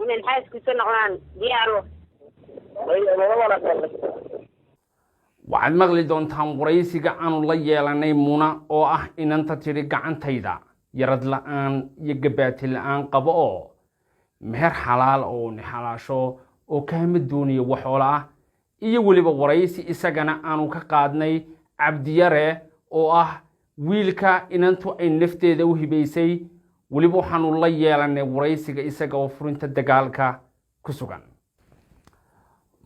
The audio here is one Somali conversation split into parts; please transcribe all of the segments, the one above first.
من الحاس كسر نقلان ديارو waxaad maqli doontaan waraysiga aanu la yeelanay Muna oo ah inanta tiri gacantayda yarad la'aan iyo gabaati la'aan qabo oo meher xalaal oo nixalaasho oo kaama dooniyo waxoola ah iyo waliba waraysi isagana aanu ka qaadnay Cabdiyare oo ah wiilka inantu ay nafteeda u hibaysay waliba waxaanu la yeelanay waraysiga isaga oo furinta dagaalka ku sugan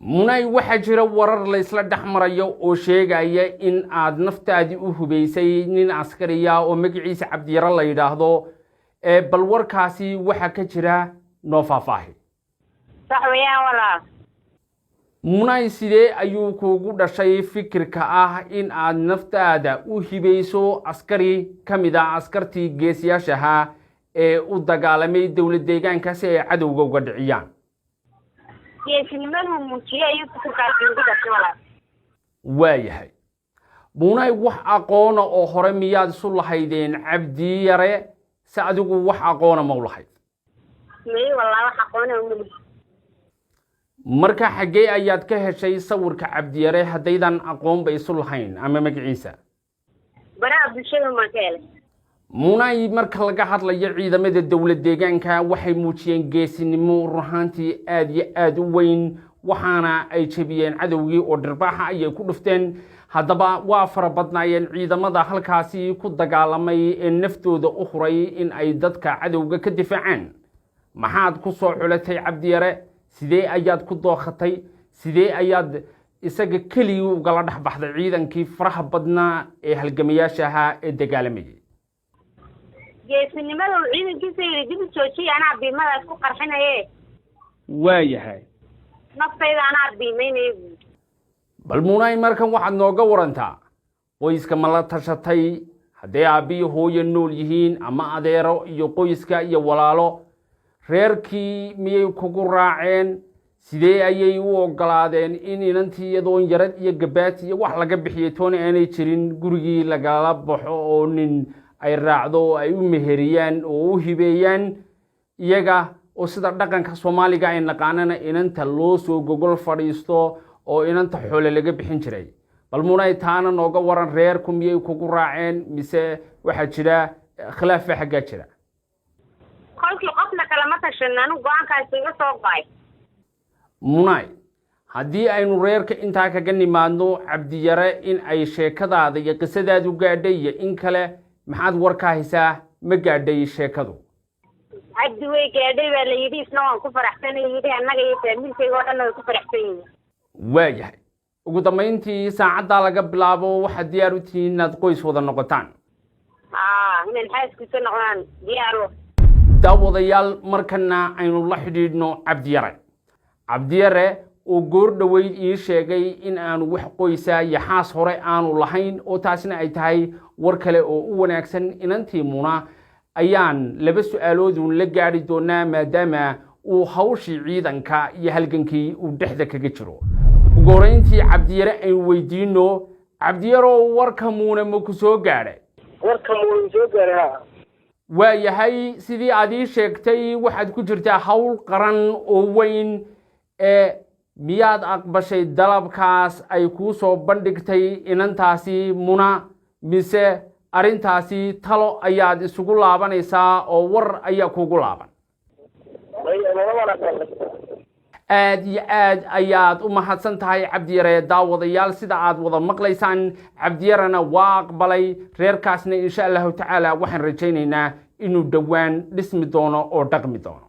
Munay waxa jira warar la isla dhaxmarayo oo sheegaya in aad naftaadi u hubaysay nin askariya oo magaciisa Cabdiyare la yiraahdo bal warkaasi waxa ka jira noo faahfaahi صح ويا ولا Munay sidee ayuu kuugu dhashay fikirka ah in aad naftaada u hibayso askari kamida askartii geesiyaashaha ee u dagaalamay dawlad deegaanka si ay cadowga uga dhiciyaan geesinimadu muujiye ayuu fikirkaasi ugu dhashay walaal waayahay Munay wax aqoon oo hore miyaad isu lahaydeen Cabdiyare si adigu wax aqoon ma u lahayd may walaal wax aqoon oo mali marka xagee ayaad ka heshay sawirka Cabdiyare hadaydan aqoon ba isu lahayn ama magaciisa baraha bulshada ma ka helay Munay marka laga hadlayo ciidamada dawlad deegaanka waxay muujiyeen geesinimo ruuxantii aad iyo aad u weyn waxaana ay jabiyeen cadowgii oo dhirbaaxa ay ku dhufteen haddaba waa farabadnaayeen ciidamada halkaasi ku dagaalamay ee naftooda u huray in ay dadka cadowga ka difaacaan maxaad ku soo xulatay Cabdiyare sidee ayaad ku dooqatay sidee ayaad isaga kaliya uga la dhaxbaxday ciidankii faraha badnaa ee halgamayaasha ee dagaalamay geesinimadu ciidankiisa yiri dib u joojiyay ana biimadaas ku qarxinaye waayahay naftayda ana biimeynay bal Munay markan waxaad nooga warantaa qoyska ma la tashatay haddii aabi hooyo nool yihiin ama adeero iyo qoyska iyo walaalo reerkii miyay kugu raaceen sidee ayay u ogolaadeen in inantii iyadoo yarad iyo gabaati iyo wax laga bixiyay toona aanay jirin gurigii lagala baxo oo nin ay raacdo ay u meheriyaan oo u hibeeyaan iyaga oo sida dhaqanka Soomaaliga ay naqaanana inanta loo soo gogol fadhiisto oo inanta xoolo laga bixin jiray bal Munay taana nooga waran reerku miyay kugu raaceen mise waxa jira khilaaf xagga jira kolkii qofna kala ma tashanaan go'aankaas iga soo qaay Munay haddii aynu reerka intaa kaga nimaadno Cabdiyare in ay sheekadaada iyo qisadaadu gaadhay iyo in kale maxaad warka haysaa ma gaadhay sheekadu cabdi way gaadhay baa la yidhi isna waan ku faraxsanay yidhi annaga iyo familkayga oo dhan way ku faraxsan yihiin waayahay ugu dambeyntii saacadda laga bilaabo waxaad diyaar u tihiin inaad qoys wada noqotaan من الحاس كسر نقلان ديارو daawadayaal markana aynu la xidhiidhno Cabdiyare oo goor dhaweyd ii sheegay in aanu wax qoysa iyo xaas hore aanu lahayn oo taasina ay tahay war kale oo u wanaagsan inantii Muna ayaan laba su'aalood la gaari doonaa maadaama uu hawshii ciidanka iyo halgankii uu dhexda kaga jiro ugu horeyntii Cabdiyare ay weydiino Cabdiyare warka Muna ma ku soo gaaray warka Muna soo gaaray waayahay sidii aad ii sheegtay waxaad ku jirtaa hawl qaran oo weyn miyaad aqbashay dalabkaas ay ku soo bandhigtay inantaasi Muna mise arintaasi talo ayaad isugu laabanaysaa oo war ayaa kugu laaban aad iyo aad ayaad u mahadsan tahay Cabdiyare daawadayaal sida aad wada maqlaysaan Cabdiyarena waa aqbalay reerkaasna insha Allah taala waxaan rajaynaynaa inuu dhawaan dhismi doono oo dhaqmi doono